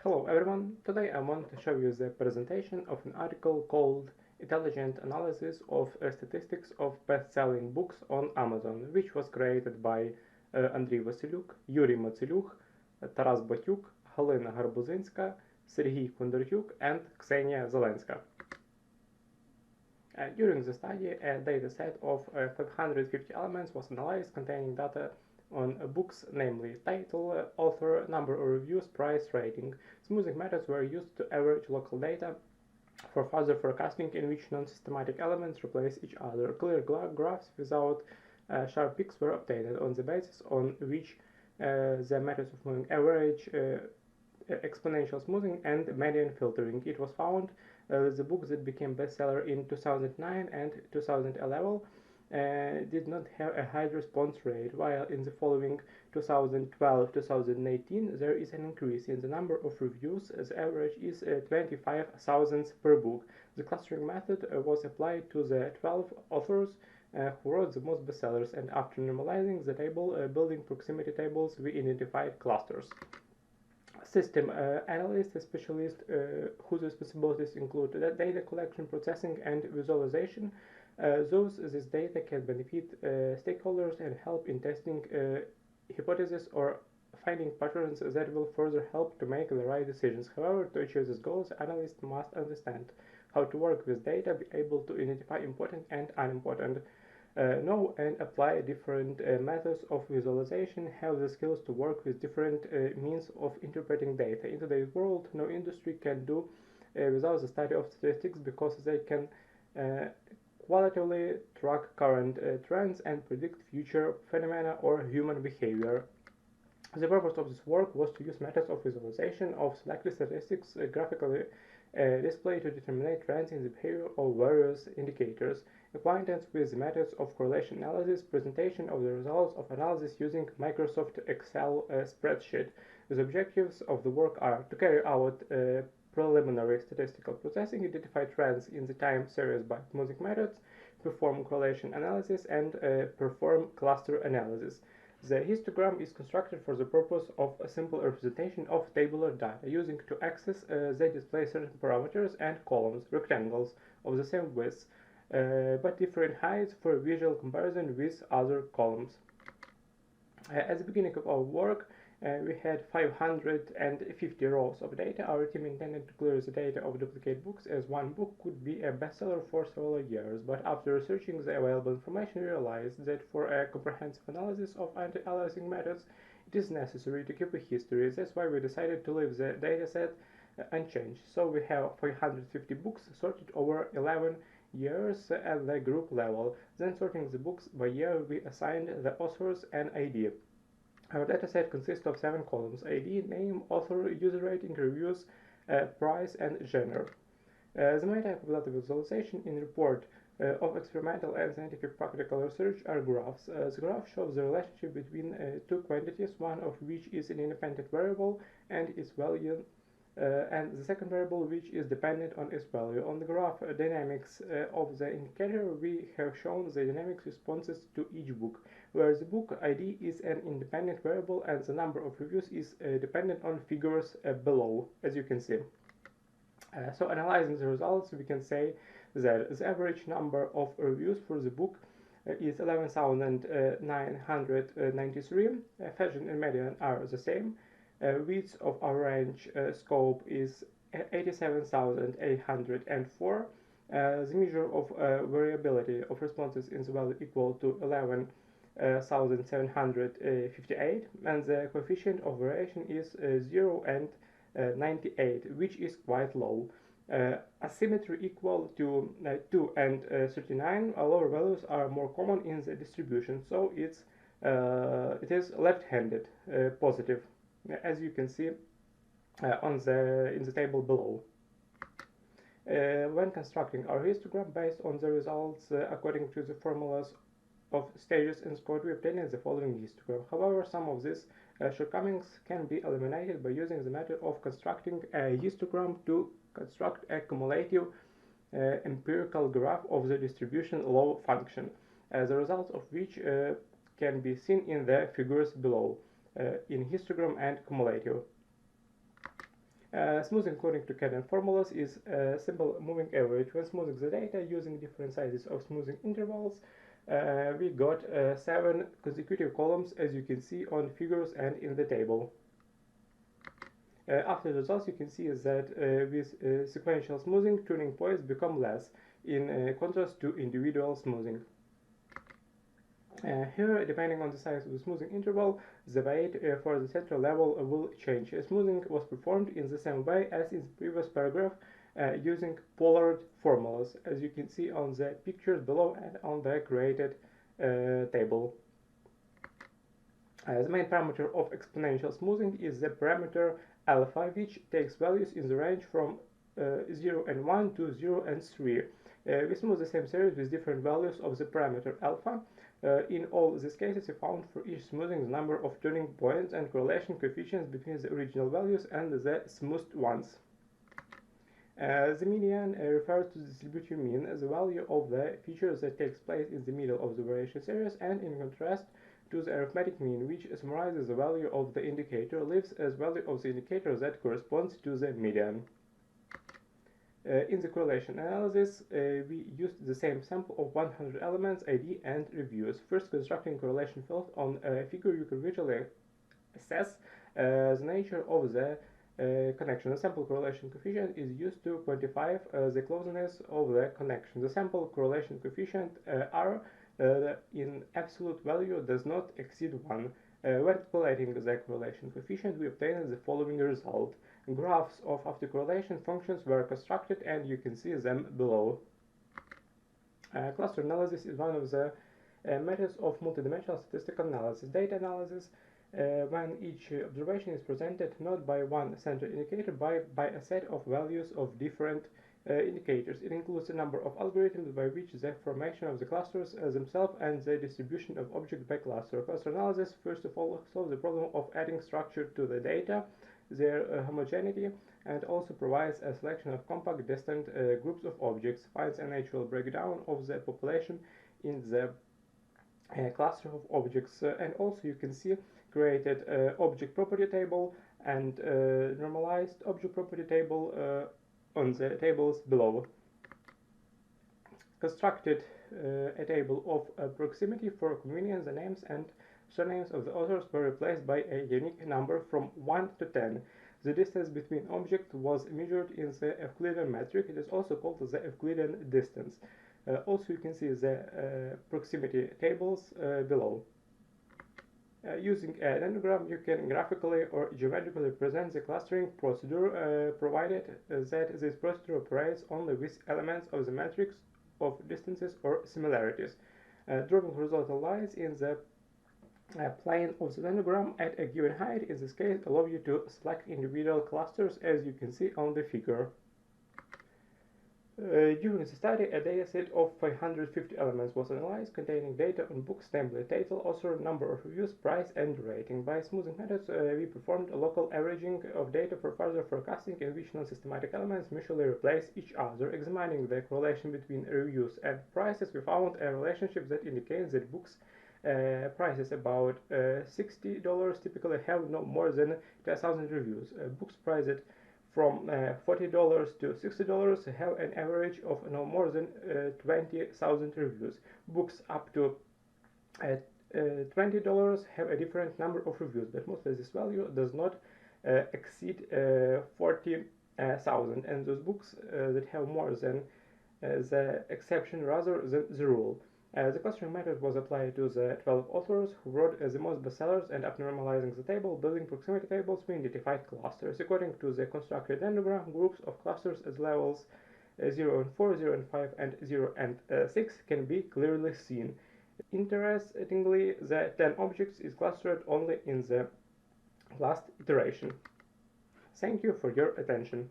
Hello everyone, today I want to show you the presentation of an article called Intelligent Analysis of Statistics of Best-Selling Books on Amazon, which was created by Andrii Vasyliuk, Yurii Matseliukh, Taras Batiuk, Halyna Harbuzynska, Serhii Kondratiuk, and Ksenia Zelenska. During the study, a dataset of 550 elements was analyzed containing data on books, namely title, author, number of reviews, price, rating. Smoothing methods were used to average local data for further forecasting in which non-systematic elements replace each other. Clear graphs without sharp peaks were obtained on the basis on which the methods of moving average, exponential smoothing, and median filtering. It was found the books that became bestseller in 2009 and 2011 did not have a high response rate, while in the following 2012-2018 there is an increase in the number of reviews. The average is 25,000 per book. The clustering method was applied to the 12 authors who wrote the most bestsellers, and after normalizing the table, building proximity tables, we identified clusters. System analyst, a specialist whose responsibilities include data collection, processing, and visualization. This data can benefit stakeholders and help in testing hypotheses or finding patterns that will further help to make the right decisions. However, to achieve these goals, analysts must understand how to work with data, be able to identify important and unimportant, know and apply different methods of visualization, have the skills to work with different means of interpreting data. In today's world, no industry can do without the study of statistics, because they can qualitatively track current trends and predict future phenomena or human behavior. The purpose of this work was to use methods of visualization of selected statistics graphically displayed to determine trends in the behavior of various indicators. Acquaintance with the methods of correlation analysis, presentation of the results of analysis using Microsoft Excel spreadsheet. The objectives of the work are to carry out preliminary statistical processing, identify trends in the time series by smoothing methods, perform correlation analysis, and perform cluster analysis. The histogram is constructed for the purpose of a simple representation of tabular data, using to access they display certain parameters and columns, rectangles of the same width, but different heights for visual comparison with other columns. At the beginning of our work, we had 550 rows of data. Our team intended to clear the data of duplicate books, as one book could be a bestseller for several years, but after researching the available information, we realized that for a comprehensive analysis of anti-aliasing methods, it is necessary to keep a history. That's why we decided to leave the dataset unchanged. So we have 550 books sorted over 11 years at the group level. Then, sorting the books by year, we assigned the authors an ID. Our dataset consists of 7 columns: ID, name, author, user rating, reviews, price, and genre. The main type of data visualization in report of experimental and scientific practical research are graphs. The graph shows the relationship between two quantities, one of which is an independent variable and its value, and the second variable which is dependent on its value. On the graph dynamics of the indicator, we have shown the dynamic responses to each book, where the book ID is an independent variable and the number of reviews is dependent on figures below, as you can see. So analyzing the results, we can say that the average number of reviews for the book is 11,993. Fashion and median are the same. Width of our range scope is 87,804. The measure of variability of responses in the value equal to 11,758, and the coefficient of variation is 0 and 98, which is quite low. Asymmetry equal to 2 and 39. Lower values are more common in the distribution, so it is left-handed positive, as you can see in the table below. When constructing our histogram based on the results according to the formulas of stages in code, we obtained the following histogram. However, some of these shortcomings can be eliminated by using the method of constructing a histogram to construct a cumulative empirical graph of the distribution law function, the results of which can be seen in the figures below in histogram and cumulative. Smoothing according to Cannon formulas is a simple moving average. When smoothing the data using different sizes of smoothing intervals, we got 7 consecutive columns, as you can see on figures and in the table. After the results, you can see that with sequential smoothing, turning points become less, in contrast to individual smoothing. Here, depending on the size of the smoothing interval, the weight for the central level will change. Smoothing was performed in the same way as in the previous paragraph, using Pollard formulas, as you can see on the pictures below and on the created table. The main parameter of exponential smoothing is the parameter alpha, which takes values in the range from 0 and 1 to 0 and 3. We smooth the same series with different values of the parameter alpha. In all these cases, we found for each smoothing the number of turning points and correlation coefficients between the original values and the smoothed ones. The median refers to the distributive mean, the value of the feature that takes place in the middle of the variation series, and in contrast to the arithmetic mean, which summarizes the value of the indicator, leaves as value of the indicator that corresponds to the median. In the correlation analysis, we used the same sample of 100 elements, ID, and reviews. First, constructing correlation field on a figure, you can visually assess the nature of the connection. The sample correlation coefficient is used to quantify the closeness of the connection. The sample correlation coefficient R in absolute value does not exceed 1. When calculating the correlation coefficient, we obtain the following result. Graphs of autocorrelation functions were constructed, and you can see them below. Cluster analysis is one of the methods of multidimensional statistical analysis. Data analysis, when each observation is presented not by one central indicator, but by a set of values of different indicators. It includes a number of algorithms by which the formation of the clusters themselves and the distribution of objects by cluster. Cluster analysis, first of all, solves the problem of adding structure to the data, their homogeneity, and also provides a selection of compact distant groups of objects, finds a natural breakdown of the population in the cluster of objects, and also you can see created object property table and normalized object property table on the tables below. Constructed a table of proximity for convenience. The names and surnames of the authors were replaced by a unique number from 1 to 10. The distance between objects was measured in the Euclidean metric. It is also called the Euclidean distance. Also, you can see the proximity tables below. Using a dendrogram, you can graphically or geometrically present the clustering procedure, provided that this procedure operates only with elements of the matrix of distances or similarities. Drawing horizontal lines in the plane of the dendrogram at a given height, in this case, allow you to select individual clusters, as you can see on the figure. During the study, a dataset of 550 elements was analyzed, containing data on books, namely title, author, number of reviews, price, and rating. By smoothing methods, we performed a local averaging of data for further forecasting, in which non-systematic elements mutually replace each other. Examining the correlation between reviews and prices, we found a relationship that indicates that books prices about $60 typically have no more than 10,000 reviews. Books priced from $40 to $60 have an average of no more than 20,000 reviews. Books up to $20 have a different number of reviews, but mostly this value does not exceed 40,000, and those books that have more than the exception rather than the rule. The clustering method was applied to the 12 authors who wrote the most bestsellers, and after normalizing the table, building proximity tables, we identified clusters. According to the constructed dendrogram, groups of clusters as levels 0 and 4, 0 and 5, and 0 and 6 can be clearly seen. Interestingly, the 10 objects is clustered only in the last iteration. Thank you for your attention.